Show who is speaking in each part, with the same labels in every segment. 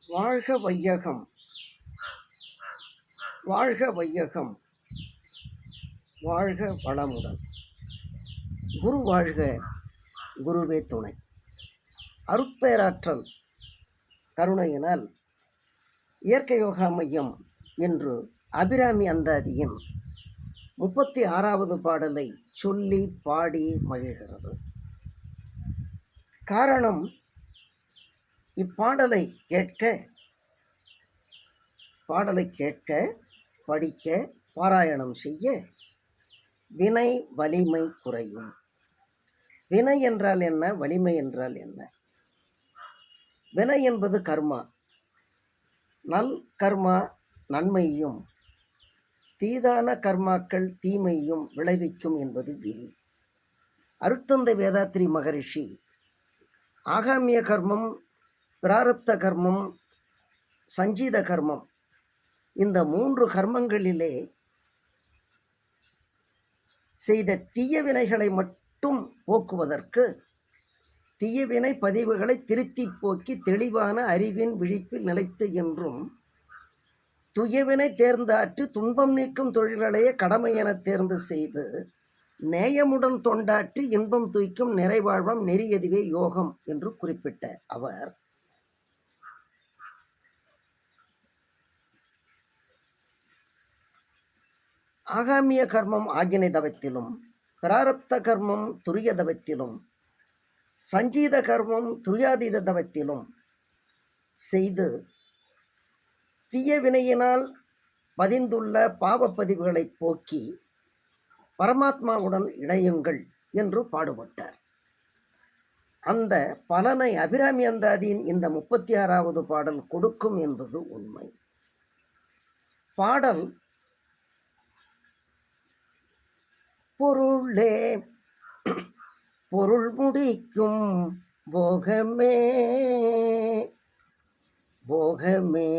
Speaker 1: வாழ்க வையகம், வாழ்க வையகம், வாழ்க வளமுடன். குரு வாழ்க, குருவே துணை. அருட்பேராற்றல் கருணையினால் இயற்கை யோகா மையம் என்று அபிராமி அந்தாதியின் 36வது பாடலை சொல்லி பாடி மகிழ்கிறது. காரணம், இப்பாடலை கேட்க படிக்க பாராயணம் செய்ய வினை வலிமை குறையும். வினை என்றால் என்ன, வலிமை என்றால் என்ன? வினை என்பது கர்மா. நல் கர்மா நன்மையும், தீதான கர்மாக்கள் தீமையும் விளைவிக்கும் என்பது விதி. அருட்தந்தை வேதாத்ரி மகரிஷி ஆகாமிய கர்மம், பிராரப்த கர்மம், சஞ்சீத கர்மம், இந்த 3 கர்மங்களிலே செய்த தீய வினைகளை மட்டும் போக்குவதற்கு, தீயவினை பதிவுகளை திருத்தி போக்கி தெளிவான அறிவின் விழிப்பில் நிலைத்து என்றும், துயவினை தேர்ந்தாற்று துன்பம் நீக்கும் தொழில்களையே கடமை என தேர்ந்து செய்து நேயமுடன் தொண்டாற்றி இன்பம் தூய்க்கும் நிறைவாழ்வம் நெறியதுவே யோகம் என்று குறிப்பிட்ட அவர், ஆகாமிய கர்மம் ஆகினை தவத்திலும், பிராரப்த கர்மம் துரிய தவத்திலும், சஞ்சீத கர்மம் துரியாதீத தவத்திலும் செய்து தீய வினையினால் பதிந்துள்ள பாவப்பதிவுகளை போக்கி பரமாத்மாவுடன் இணையுங்கள் என்று பாடுபட்டார். அந்த பலனை அபிராமி அந்தாதியின் இந்த 36வது பாடல் கொடுக்கும் என்பது உண்மை. பாடல் பொருளே பொருள் முடிக்கும் போகமே, போகமே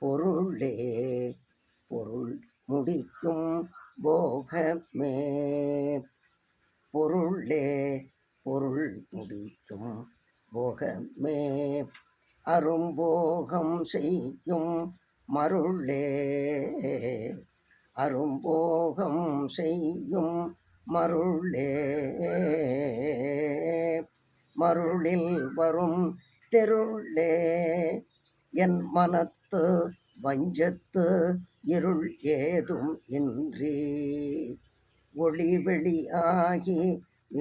Speaker 1: பொருளே பொருள் முடிக்கும் போகமே, பொருளே பொருள் முடிக்கும் போகமே, அரும்போகம் செய்யும் மருளே, அரும்போகம் செய்யும் மருளே, மருளில் வரும் தெருளே, என் மனத்து வஞ்சத்து இருள் ஏதும் இன்றி ஒளி வெளியாகி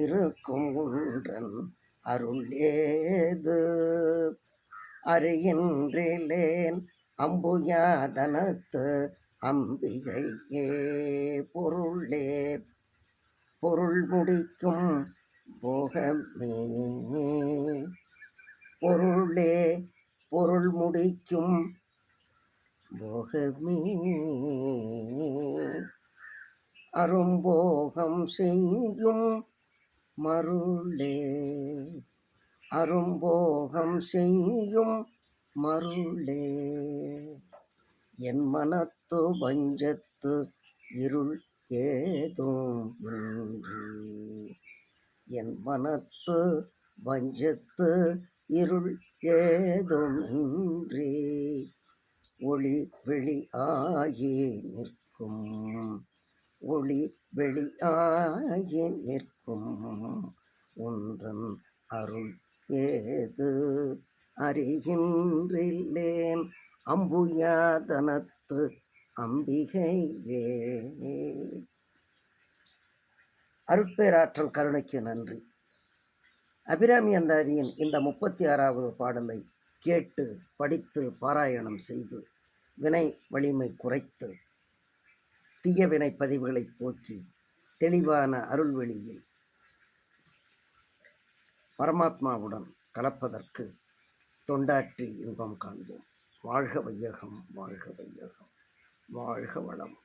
Speaker 1: இருக்கும் ஒன்றன் அருள் ஏது அறிகின்றேன் அம்புயாதனத்து அம்பிகையே, பொருளே பொருள் முடிக்கும் போகமே, பொருளே பொருள் முடிக்கும் போகமே, அரும்போகம் செய்யும் மருளே, அரும்போகம் செய்யும் மருளே, என் மனத்து வஞ்சத்து இருள் ஏதும் இன்றி, என் மனத்து வஞ்சத்து இருள் ஏதும் இன்றி ஒளி வெளியாகி நிற்கும், ஒளி வெளியாகி நிற்கும் ஒன்றன் அருள் ஏது அறிகின்றேன் அம்புயாதனத்து அம்பிகையே. அருட்பேராற்றல் கருணைக்கு நன்றி. அபிராமி அந்தாதியின் இந்த 36வது பாடலை கேட்டு படித்து பாராயணம் செய்து வினை வலிமை குறைத்து தீய வினை பதிவுகளை போக்கி தெளிவான அருள்வெளியில் பரமாத்மாவுடன் கலப்பதற்கு தொண்டாற்றி இன்பம் காண்போம். வாழ்க வையகம், வாழ்க வையகம், வாழ்க வளம்.